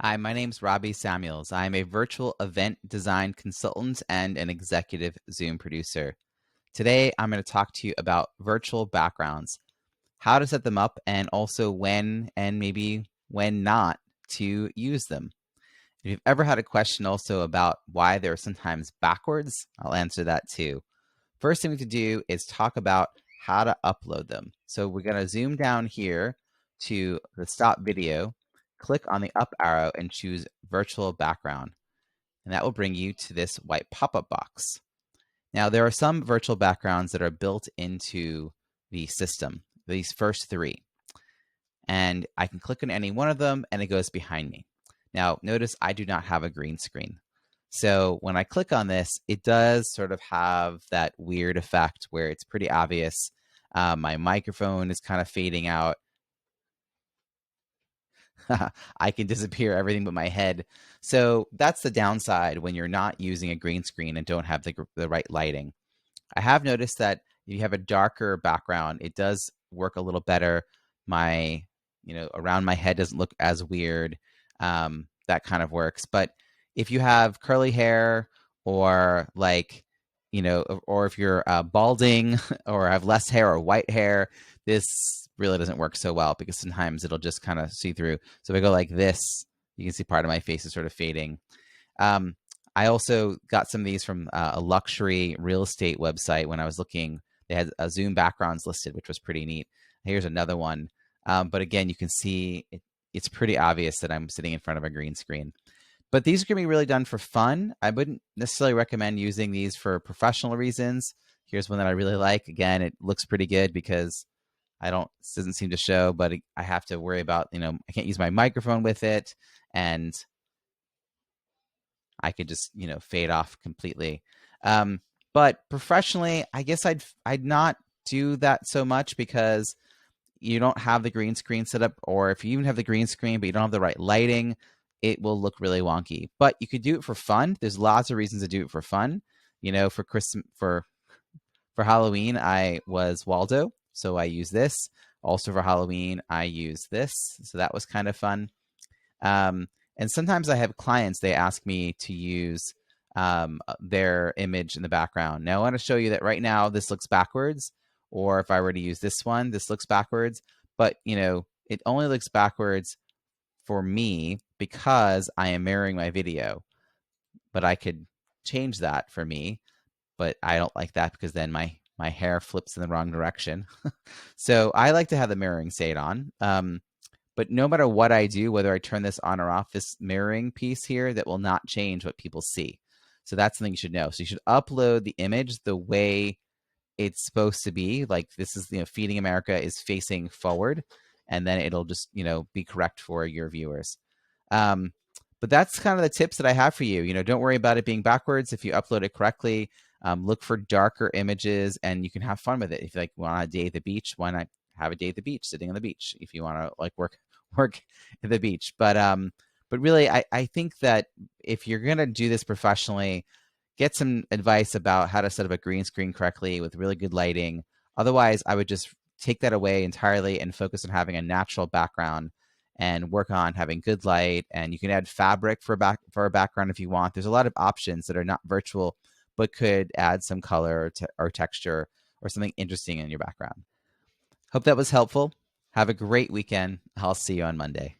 Hi, my name's Robbie Samuels. I'm a virtual event design consultant and an executive Zoom producer. Today, I'm going to talk to you about virtual backgrounds, how to set them up, and also when and maybe when not to use them. If you've ever had a question also about why they're sometimes backwards, I'll answer that too. First thing we have to do is talk about how to upload them. So we're going to zoom down here to the stop video, click on the up arrow and choose virtual background. And that will bring you to this white pop-up box. Now there are some virtual backgrounds that are built into the system, these first three. And I can click on any one of them and it goes behind me. Now notice I do not have a green screen. So when I click on this, it does sort of have that weird effect where it's pretty obvious. My microphone is kind of fading out. I can disappear everything but my head. So that's the downside when you're not using a green screen and don't have the right lighting. I have noticed that if you have a darker background, it does work a little better. My, around my head doesn't look as weird. That kind of works. But if you have curly hair or or if you're balding or have less hair or white hair, this really doesn't work so well because sometimes it'll just kind of see through. So if I go like this, you can see part of my face is sort of fading. I also got some of these from a luxury real estate website when I was looking. They had Zoom backgrounds listed, which was pretty neat. Here's another one. But again, you can see it's pretty obvious that I'm sitting in front of a green screen. But these are going to be really done for fun. I wouldn't necessarily recommend using these for professional reasons. Here's one that I really like. Again, it looks pretty good because it doesn't seem to show, but I have to worry about, I can't use my microphone with it. And I could just, fade off completely. But professionally, I guess I'd not do that so much because you don't have the green screen set up, or if you even have the green screen but you don't have the right lighting, it will look really wonky. But you could do it for fun. There's lots of reasons to do it for fun. For Christmas, for Halloween, I was Waldo, so I use this. Also for Halloween, I use this, so that was kind of fun. And sometimes I have clients, they ask me to use their image in the background. Now I want to show you that right now this looks backwards, or if I were to use this one, this looks backwards, but it only looks backwards for me because I am mirroring my video. But I could change that for me, but I don't like that because then my hair flips in the wrong direction. So I like to have the mirroring stayed on. But no matter what I do, whether I turn this on or off, this mirroring piece here, that will not change what people see. So that's something you should know. So you should upload the image the way it's supposed to be. Like this is, Feeding America is facing forward, and then it'll just, be correct for your viewers. But that's kind of the tips that I have for you. Don't worry about it being backwards. If you upload it correctly, look for darker images and you can have fun with it. If you want a day at the beach, why not have a day at the beach, sitting on the beach? If you want to work at the beach, but really, I think that if you're gonna do this professionally, get some advice about how to set up a green screen correctly with really good lighting. Otherwise, I would just take that away entirely and focus on having a natural background and work on having good light. And you can add fabric for a background if you want. There's a lot of options that are not virtual, but could add some color or texture or something interesting in your background. Hope that was helpful. Have a great weekend. I'll see you on Monday.